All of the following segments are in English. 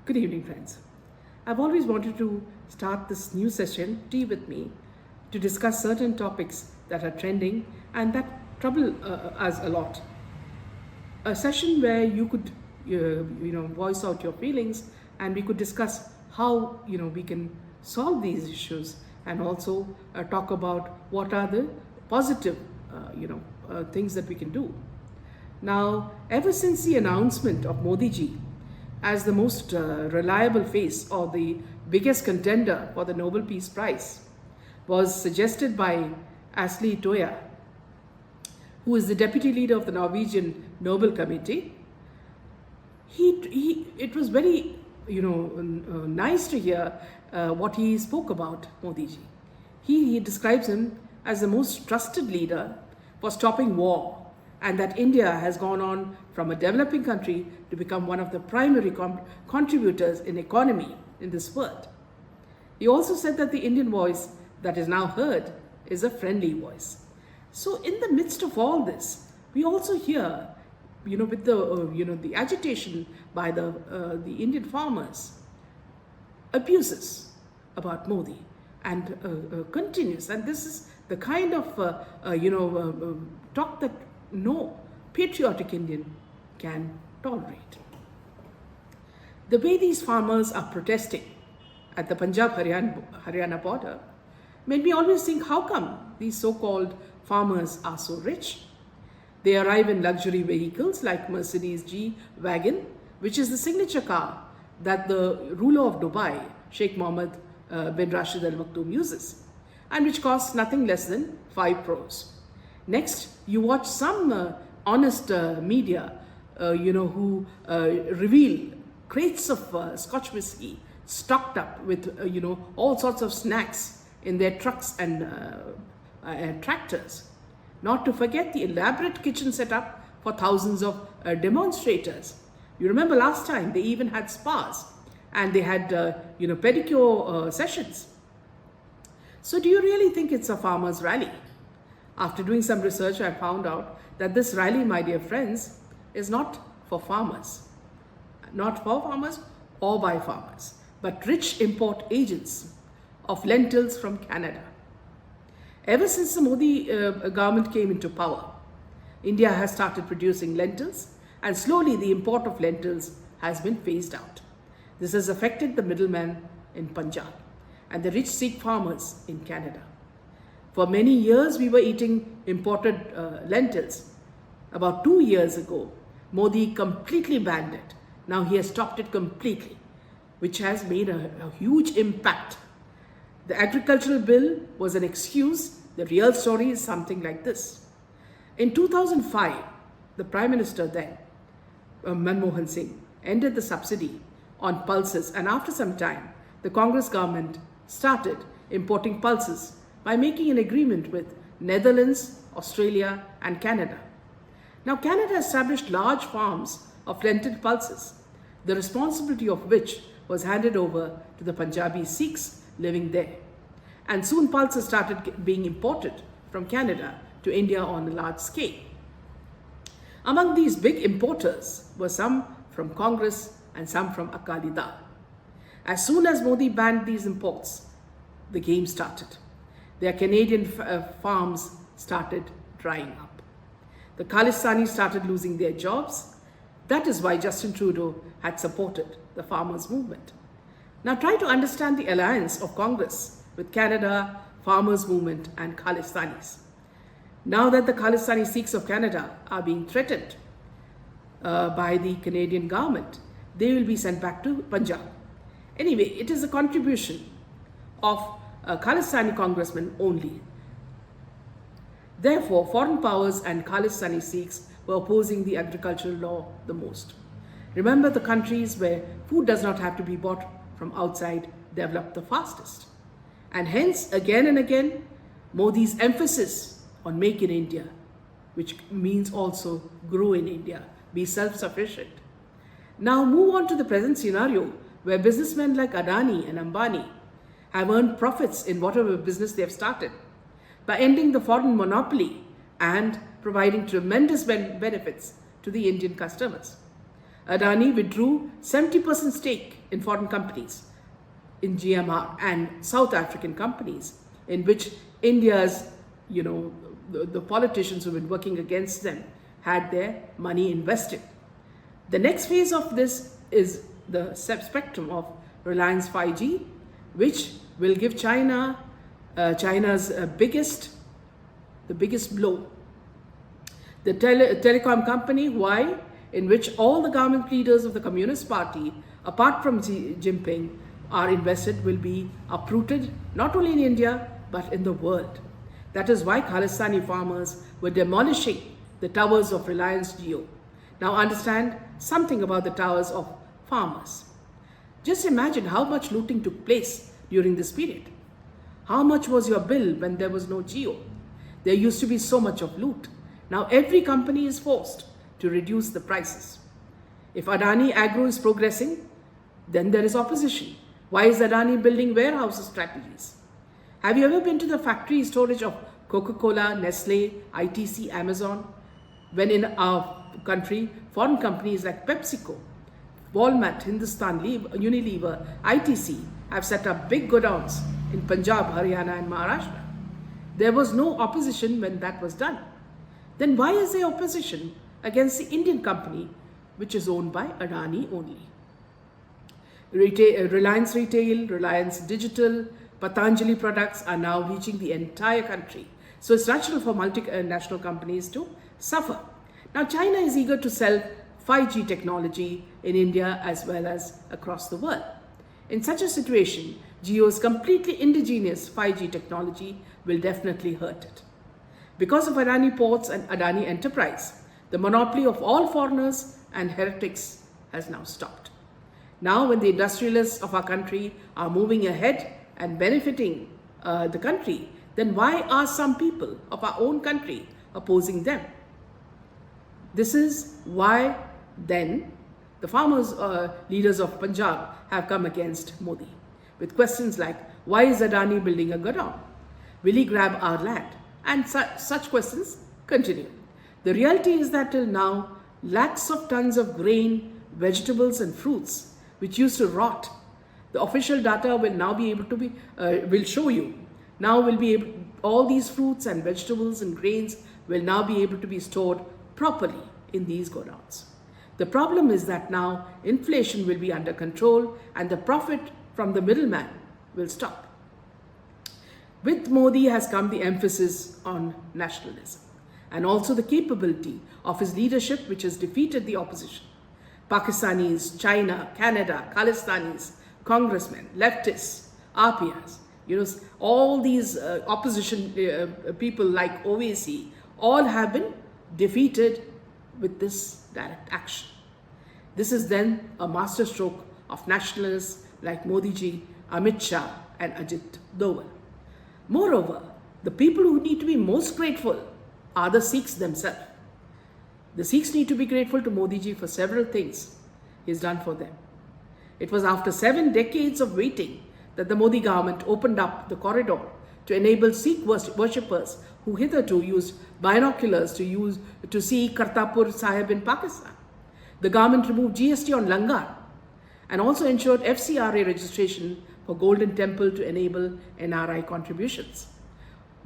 Good evening, friends. I've always wanted to start this new session, Tea with Me, to discuss certain topics that are trending and that trouble us a lot. A session where you could, voice out your feelings and we could discuss how, we can solve these issues and also talk about what are the positive, things that we can do. Now, ever since the announcement of Modi ji as the most reliable face or the biggest contender for the Nobel Peace Prize was suggested by Asli Toya, who is the deputy leader of the Norwegian Nobel Committee. It was very, nice to hear what he spoke about Modi ji. He describes him as the most trusted leader for stopping war, and that India has gone on from a developing country to become one of the primary contributors in economy in this world. He also said that the Indian voice that is now heard is a friendly voice. So in the midst of all this, we also hear, with the agitation by the Indian farmers, abuses about Modi and continues. And this is the kind of, talk that no patriotic Indian can tolerate. The way these farmers are protesting at the Punjab-Haryana border made me always think, how come these so-called farmers are so rich? They arrive in luxury vehicles like Mercedes G-Wagon, which is the signature car that the ruler of Dubai, Sheikh Mohammed bin Rashid Al Maktoum, uses, and which costs nothing less than 5 crores. Next, you watch some honest media, who reveal crates of Scotch whiskey stocked up with, all sorts of snacks in their trucks and tractors. Not to forget the elaborate kitchen setup for thousands of demonstrators. You remember last time they even had spas and they had, pedicure sessions. So do you really think it's a farmers' rally? After doing some research, I found out that this rally, my dear friends, is not for farmers. Not for farmers or by farmers, but rich import agents of lentils from Canada. Ever since the Modi government came into power, India has started producing lentils, and slowly the import of lentils has been phased out. This has affected the middlemen in Punjab and the rich Sikh farmers in Canada. For many years, we were eating imported lentils. About 2 years ago, Modi completely banned it. Now he has stopped it completely, which has made a huge impact. The agricultural bill was an excuse. The real story is something like this. In 2005, the Prime Minister then, Manmohan Singh, ended the subsidy on pulses, and after some time, the Congress government started importing pulses by making an agreement with Netherlands, Australia and Canada. Now Canada established large farms of lentil pulses, the responsibility of which was handed over to the Punjabi Sikhs living there. And soon pulses started being imported from Canada to India on a large scale. Among these big importers were some from Congress and some from Akali Dal. As soon as Modi banned these imports, the game started. Their Canadian farms started drying up. The Khalistanis started losing their jobs. That is why Justin Trudeau had supported the farmers' movement. Now try to understand the alliance of Congress with Canada, farmers' movement and Khalistanis. Now that the Khalistani Sikhs of Canada are being threatened by the Canadian government, they will be sent back to Punjab. Anyway, it is a contribution of Khalistani congressmen only. Therefore, foreign powers and Khalistani Sikhs were opposing the agricultural law the most. Remember, the countries where food does not have to be bought from outside develop the fastest. And hence, again and again, Modi's emphasis on Make in India, which means also grow in India, be self-sufficient. Now move on to the present scenario where businessmen like Adani and Ambani have earned profits in whatever business they have started by ending the foreign monopoly and providing tremendous benefits to the Indian customers. Adani withdrew 70% stake in foreign companies, in GMR and South African companies, in which India's, the politicians who've been working against them had their money invested. The next phase of this is the spectrum of Reliance 5G, which will give China's the biggest blow. The telecom company Huawei, in which all the government leaders of the Communist Party, apart from Xi Jinping, are invested, will be uprooted not only in India but in the world. That is why Khalistani farmers were demolishing the towers of Reliance Jio. Now understand something about the towers of farmers. Just imagine how much looting took place during this period. How much was your bill when there was no Jio? There used to be so much of loot. Now every company is forced to reduce the prices. If Adani Agro is progressing, then there is opposition. Why is Adani building warehouse strategies? Have you ever been to the factory storage of Coca-Cola, Nestle, ITC, Amazon? When in our country, foreign companies like PepsiCo, Walmart, Hindustan Unilever, ITC have set up big godowns in Punjab, Haryana and Maharashtra. There was no opposition when that was done. Then why is there opposition against the Indian company which is owned by Adani only? Reliance Retail, Reliance Digital, Patanjali products are now reaching the entire country. So it's natural for multinational companies to suffer. Now China is eager to sell 5G technology in India as well as across the world. In such a situation, Jio's completely indigenous 5G technology will definitely hurt it. Because of Adani Ports and Adani Enterprise, the monopoly of all foreigners and heretics has now stopped. Now when the industrialists of our country are moving ahead and benefiting the country, then why are some people of our own country opposing them? This is why then the farmers, leaders of Punjab have come against Modi with questions like, why is Adani building a godown? Will he grab our land? And such questions continue. The reality is that till now, lakhs of tons of grain, vegetables and fruits which used to rot, the official data will now be able to be, will show you, now will be able, all these fruits and vegetables and grains will now be able to be stored properly in these godowns. The problem is that now inflation will be under control and the profit from the middleman will stop. With Modi has come the emphasis on nationalism and also the capability of his leadership which has defeated the opposition. Pakistanis, China, Canada, Khalistanis, congressmen, leftists, RPRs, all these opposition people like Owaisi, all have been defeated with this direct action. This is then a masterstroke of nationalists like Modi ji, Amit Shah and Ajit Doval. Moreover, the people who need to be most grateful are the Sikhs themselves. The Sikhs need to be grateful to Modi ji for several things he's done for them. It was after 7 decades of waiting that the Modi government opened up the corridor to enable Sikh worshippers who hitherto used binoculars to see Kartarpur Sahib in Pakistan. The government removed GST on langar and also ensured FCRA registration for Golden Temple to enable NRI contributions.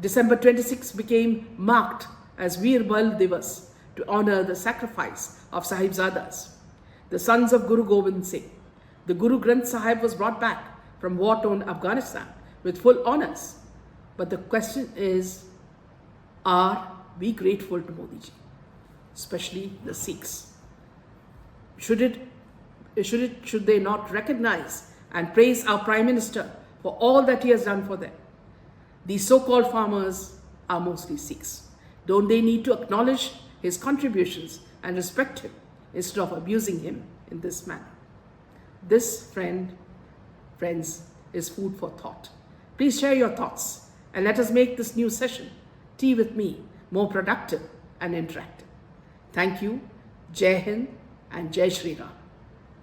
December 26 became marked as Veer Bal Divas to honor the sacrifice of Sahibzadas, the sons of Guru Gobind Singh. The Guru Granth Sahib was brought back from war-torn Afghanistan with full honors. But the question is, are we grateful to Modi ji, especially the Sikhs? Should they not recognize and praise our Prime Minister for all that he has done for them? These so-called farmers are mostly Sikhs. Don't they need to acknowledge his contributions and respect him instead of abusing him in this manner? This, friends, is food for thought. Please share your thoughts and let us make this new session, Tea with Me, more productive and interactive. Thank you. Jai Hind and Jai Shri Ram.